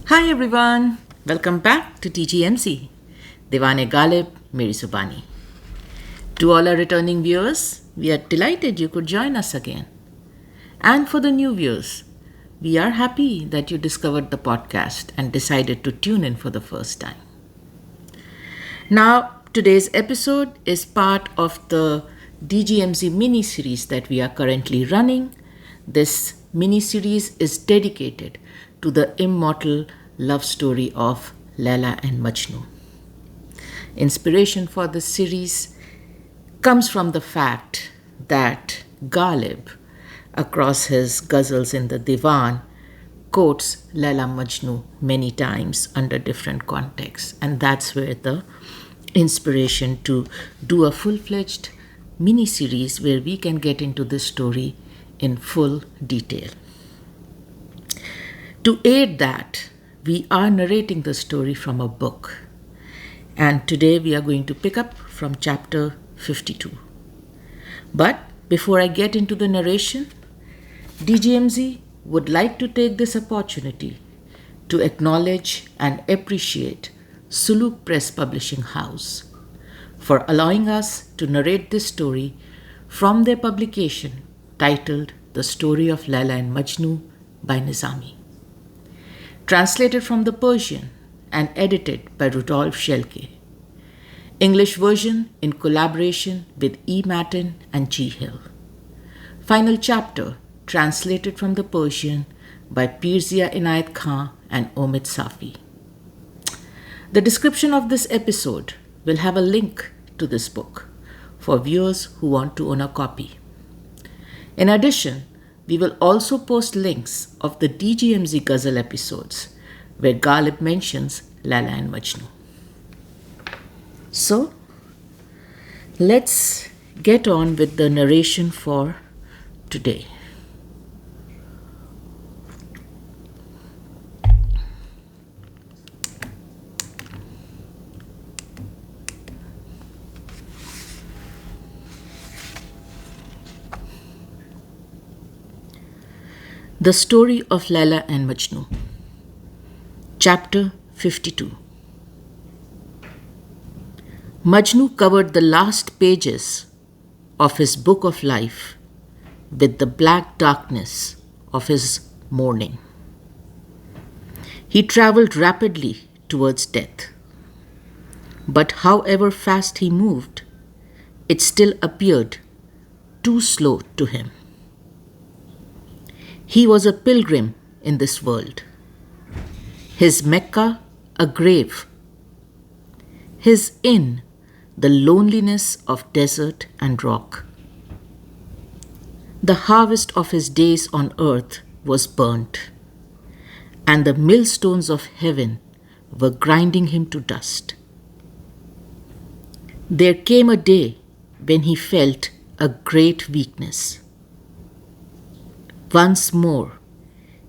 Hi everyone, welcome back to DGMZ diwan-e-ghalib-meri-zubaani. To all our returning viewers, we are delighted you could join us again. And for the new viewers, we are happy that you discovered the podcast and decided to tune in for the first time. Now, today's episode is part of the DGMZ Miniseries that we are currently running. This miniseries is dedicated to the immortal love story of Layla and Majnun. Inspiration for this series comes from the fact that Ghalib, across his ghazals in the diwan, quotes Layla-e-Majnun many times under different contexts, and that's where the inspiration to do a full-fledged mini-series where we can get into this story in full detail. To aid that, we are narrating the story from a book, and today we are going to pick up from chapter 52. But before I get into the narration, DGMZ would like to take this opportunity to acknowledge and appreciate Suluk Press Publishing House for allowing us to narrate this story from their publication titled The Story of Layla and Majnun by Nizami. Translated from the Persian and edited by Rudolph Gelpke. English version in collaboration with E. Matin and G. Hill. Final chapter translated from the Persian by Pirzia Inayat Khan and Omid Safi. The description of this episode will have a link to this book for viewers who want to own a copy. In addition, we will also post links of the DGMZ Ghazal episodes where Ghalib mentions Layla and Majnun. So, let's get on with the narration for today. The Story of Layla and Majnun. Chapter 52. Majnun covered the last pages of his book of life with the black darkness of his mourning. He travelled rapidly towards death. But however fast he moved, it still appeared too slow to him. He was a pilgrim in this world. His Mecca, a grave. His inn, the loneliness of desert and rock. The harvest of his days on earth was burnt, and the millstones of heaven were grinding him to dust. There came a day when he felt a great weakness. Once more,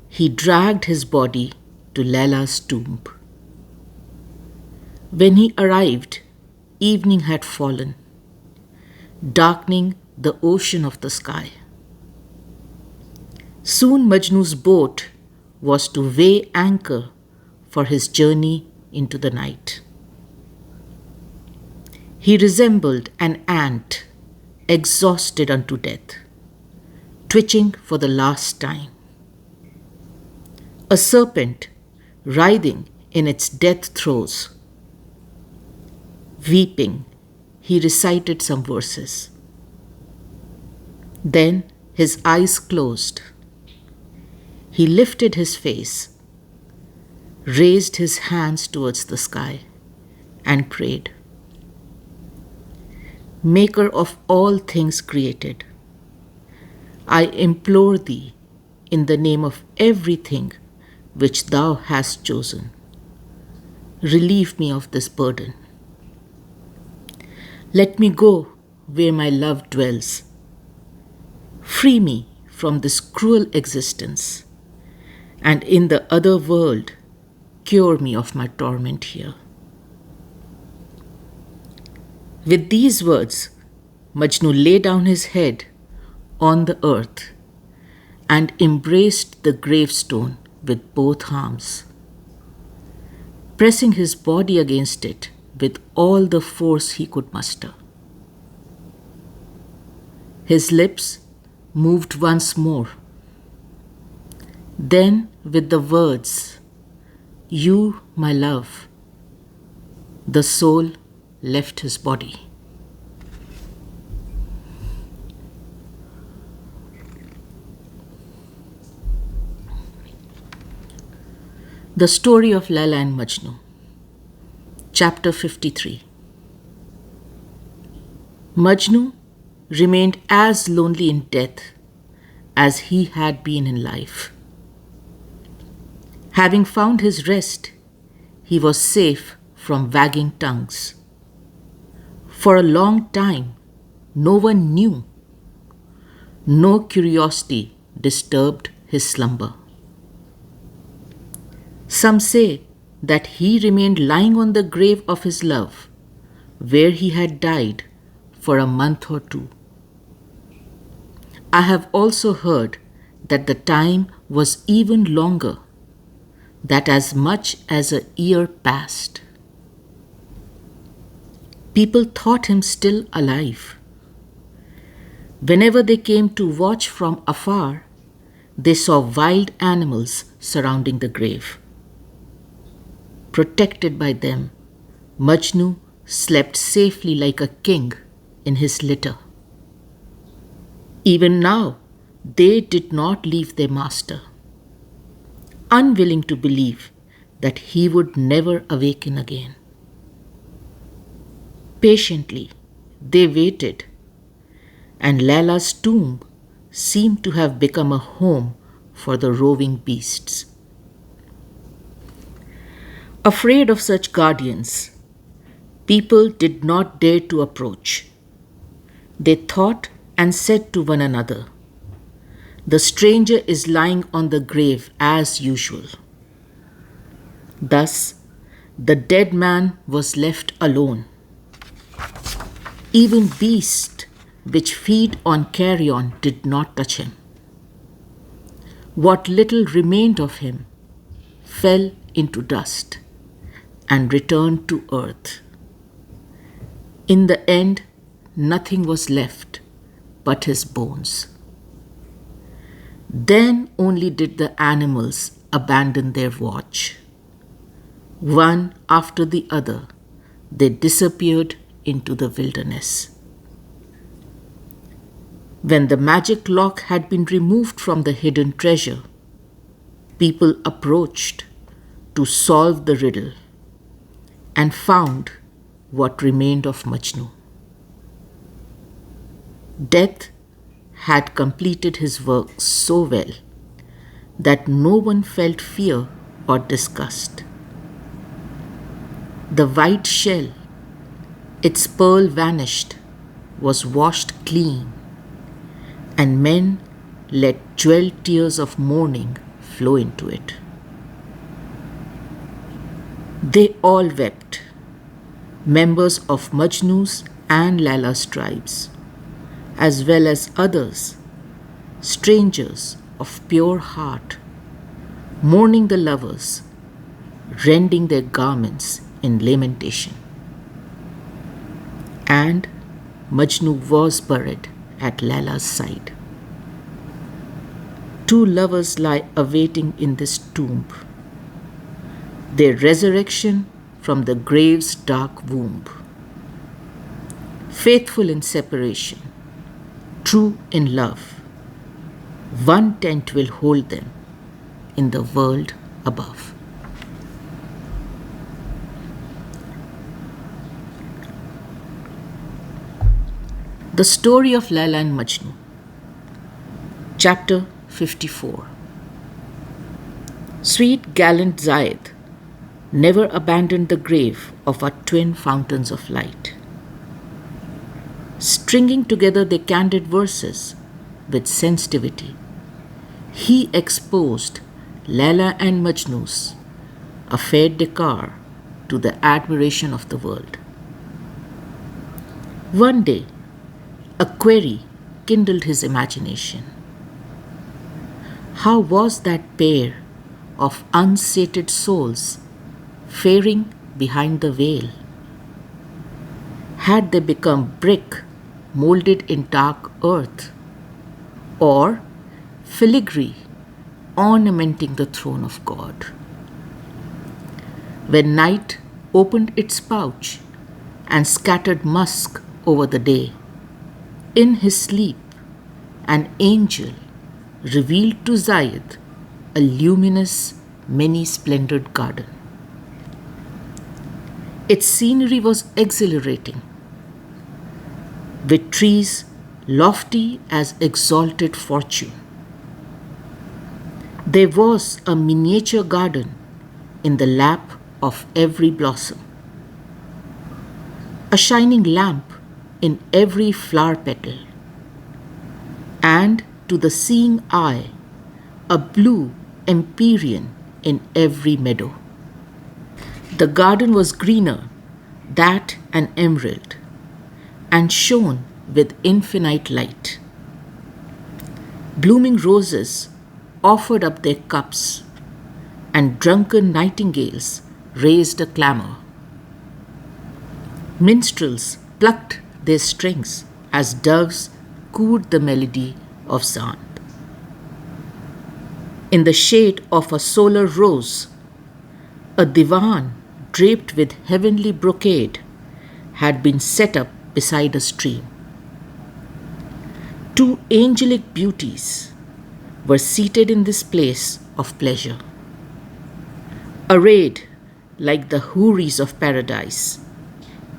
he dragged his body to Layla's tomb. When he arrived, evening had fallen, darkening the ocean of the sky. Soon Majnun's boat was to weigh anchor for his journey into the night. He resembled an ant exhausted unto death, twitching for the last time. A serpent writhing in its death throes. Weeping, he recited some verses. Then his eyes closed. He lifted his face, raised his hands towards the sky, and prayed. Maker of all things created, I implore thee in the name of everything which thou hast chosen. Relieve me of this burden. Let me go where my love dwells. Free me from this cruel existence, and in the other world, cure me of my torment here. With these words, Majnun lay down his head on the earth and embraced the gravestone with both arms. pressing his body against it with all the force he could muster. His lips moved once more. Then, with the words, "You, my love," the soul left his body. The story of Layla and Majnun, Chapter 53. Majnun remained as lonely in death as he had been in life. Having found his rest, he was safe from wagging tongues. For a long time, no one knew. No curiosity disturbed his slumber. Some say that he remained lying on the grave of his love, where he had died, for a month or two. I have also heard that the time was even longer, that as much as a year passed. People thought him still alive. Whenever they came to watch from afar, they saw wild animals surrounding the grave. Protected by them, Majnun slept safely like a king in his litter. Even now, they did not leave their master, unwilling to believe that he would never awaken again. Patiently, they waited, and Layla's tomb seemed to have become a home for the roving beasts. Afraid of such guardians, people did not dare to approach. They thought and said to one another, "The stranger is lying on the grave as usual." Thus, the dead man was left alone. Even beasts which feed on carrion did not touch him. What little remained of him fell into dust and returned to earth. In the end, nothing was left but his bones. Then only did the animals abandon their watch. One after the other, they disappeared into the wilderness. When the magic lock had been removed from the hidden treasure, people approached to solve the riddle and found what remained of Majnun. Death had completed his work so well that no one felt fear or disgust. The white shell, its pearl vanished, was washed clean, and men let jeweled tears of mourning flow into it. They all wept, members of Majnun's and Layla's tribes, as well as others, strangers of pure heart, mourning the lovers, rending their garments in lamentation. And Majnun was buried at Layla's side. Two lovers lie awaiting in this tomb, their resurrection from the grave's dark womb. Faithful in separation, true in love, one tent will hold them in the world above. The story of Layla and Majnun, Chapter 54. Sweet gallant Zayd never abandoned the grave of our twin fountains of light. Stringing together their candid verses with sensitivity, he exposed Layla and Majnun's affaire de car to the admiration of the world. One day, a query kindled his imagination. How was that pair of unsated souls faring behind the veil? Had they become brick molded in dark earth, or filigree ornamenting the throne of God? When night opened its pouch and scattered musk over the day, in his sleep an angel revealed to Zayd a luminous, many-splendored garden. Its scenery was exhilarating, with trees lofty as exalted fortune. There was a miniature garden in the lap of every blossom, a shining lamp in every flower petal, and to the seeing eye, a blue empyrean in every meadow. The garden was greener than an emerald and shone with infinite light. Blooming roses offered up their cups, and drunken nightingales raised a clamour. Minstrels plucked their strings as doves cooed the melody of Zayd. In the shade of a solar rose, a divan draped with heavenly brocade had been set up beside a stream. Two angelic beauties were seated in this place of pleasure, arrayed like the houris of paradise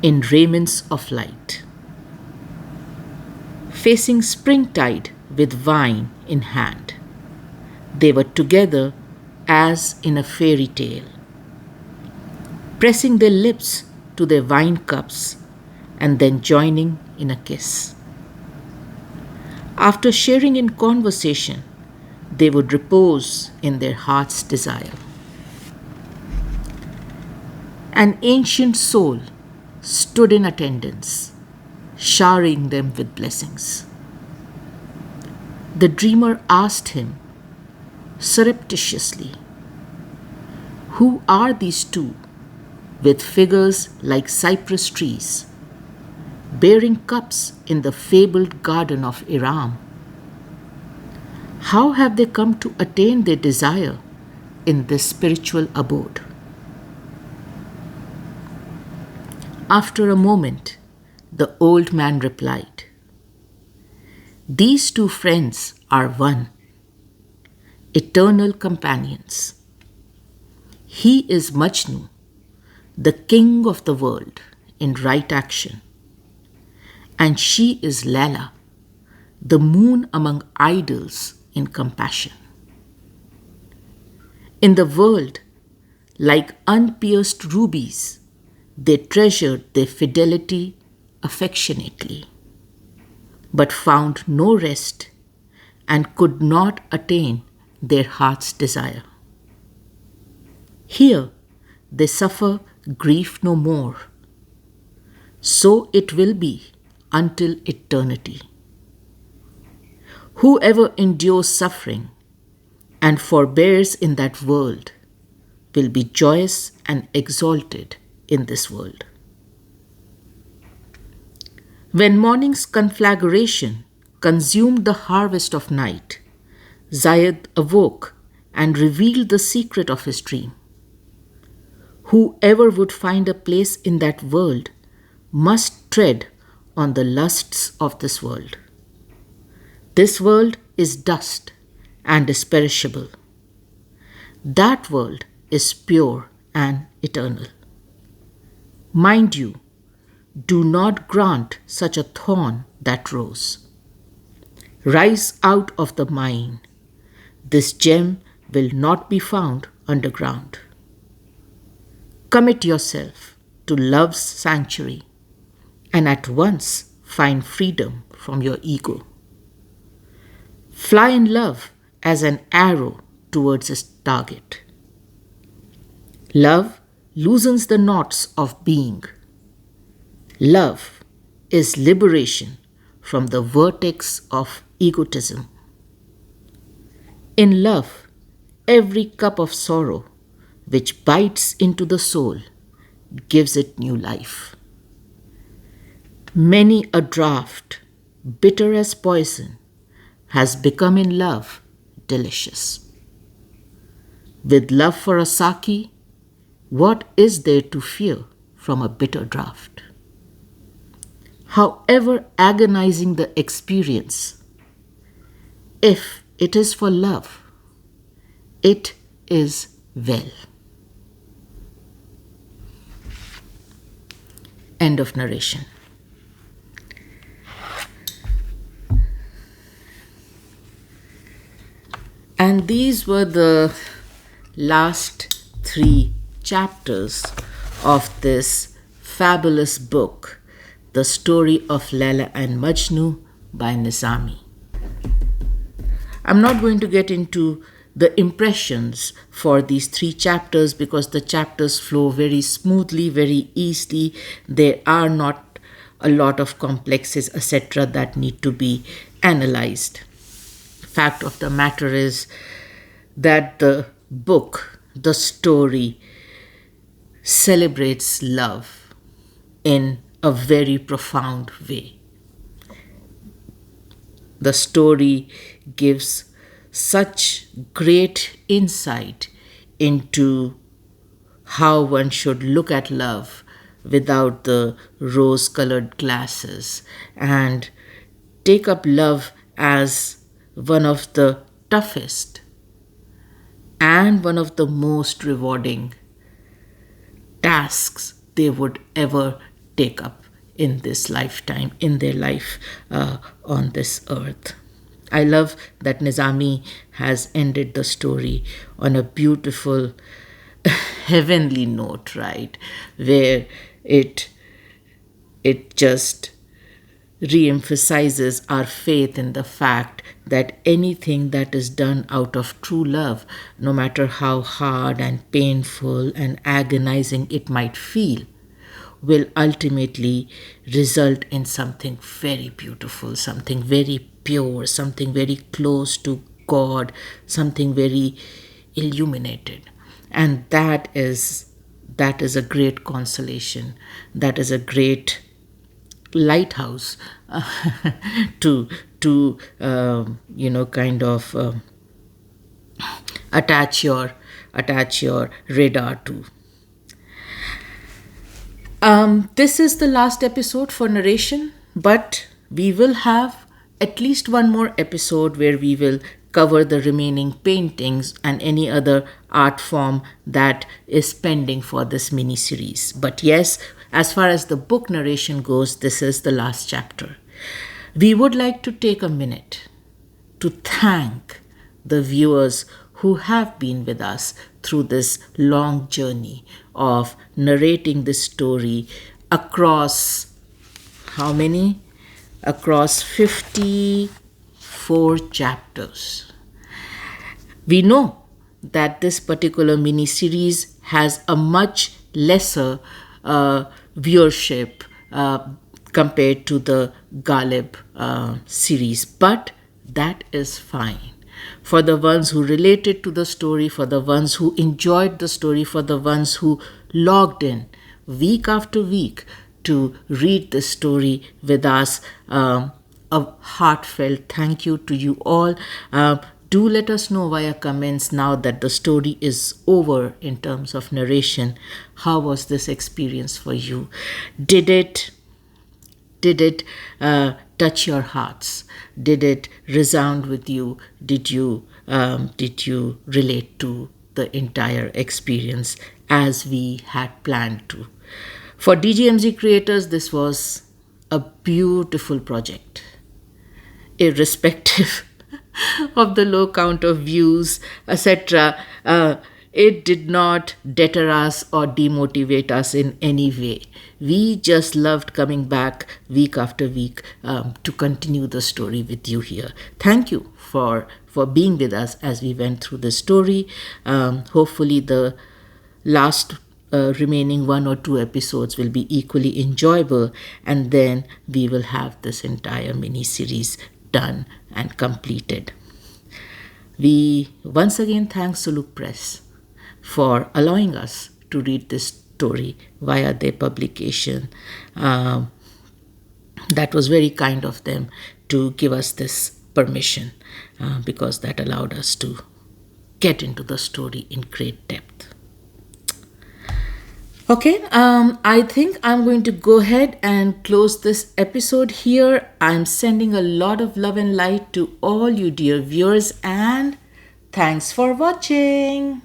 in raiments of light, facing springtide with wine in hand. They were together as in a fairy tale, pressing their lips to their wine cups and then joining in a kiss. After sharing in conversation, they would repose in their heart's desire. An ancient soul stood in attendance, showering them with blessings. The dreamer asked him surreptitiously, "Who are these two with figures like cypress trees, bearing cups in the fabled garden of Iram? How have they come to attain their desire in this spiritual abode?" After a moment, the old man replied, "These two friends are one, eternal companions. He is Majnun, the king of the world in right action, and she is Layla, the moon among idols in compassion. In the world, like unpierced rubies, they treasured their fidelity affectionately, but found no rest and could not attain their heart's desire. Here they suffer grief no more. So it will be until eternity. Whoever endures suffering and forbears in that world will be joyous and exalted in this world." When morning's conflagration consumed the harvest of night, Zayd awoke and revealed the secret of his dream. Whoever would find a place in that world must tread on the lusts of this world. This world is dust and is perishable. That world is pure and eternal. Mind you, do not grant such a thorn that rose. Rise out of the mine. This gem will not be found underground. Commit yourself to love's sanctuary and at once find freedom from your ego. Fly in love as an arrow towards its target. Love loosens the knots of being. Love is liberation from the vortex of egotism. In love, every cup of sorrow which bites into the soul, gives it new life. Many a draught, bitter as poison, has become in love delicious. With love for a sake, what is there to fear from a bitter draught? However agonizing the experience, if it is for love, it is well. End of narration. And these were the last 3 chapters of this fabulous book, The Story of Layla and Majnun by Nizami. I'm not going to get into the impressions for these 3 chapters because the chapters flow very smoothly, very easily. There are not a lot of complexes, etc., that need to be analyzed. Fact of the matter is that the book, the story, celebrates love in a very profound way. The story gives such great insight into how one should look at love without the rose-colored glasses and take up love as one of the toughest and one of the most rewarding tasks they would ever take up in this lifetime, in their life on this earth. I love that Nizami has ended the story on a beautiful, heavenly note, right? Where it just re-emphasizes our faith in the fact that anything that is done out of true love, no matter how hard and painful and agonizing it might feel, will ultimately result in something very beautiful, something very pure, something very close to God, something very illuminated. And that is a great consolation. That is a great lighthouse to attach your radar to. This is the last episode for narration, but we will have at least one more episode where we will cover the remaining paintings and any other art form that is pending for this mini-series. But yes, as far as the book narration goes, this is the last chapter. We would like to take a minute to thank the viewers who have been with us through this long journey of narrating this story across how many? Across 54 chapters. We know that this particular mini-series has a much lesser viewership compared to the Ghalib series, but that is fine. For the ones who related to the story, for the ones who enjoyed the story, for the ones who logged in week after week to read the story with us, a heartfelt thank you to you all. Do let us know via comments now that the story is over in terms of narration. How was this experience for you? Did it touch your hearts? Did it resound with you? Did you relate to the entire experience as we had planned to? For DGMZ creators, this was a beautiful project, irrespective of the low count of views, etc. It did not deter us or demotivate us in any way. We just loved coming back week after week to continue the story with you here. Thank you for being with us as we went through the story. Hopefully the last remaining 1 or 2 episodes will be equally enjoyable, and then we will have this entire mini-series done and completed. We once again thank Suluk Press for allowing us to read this story via their publication. That was very kind of them to give us this permission, because that allowed us to get into the story in great depth. Okay, I think I'm going to go ahead and close this episode here. I'm sending a lot of love and light to all you dear viewers, and thanks for watching.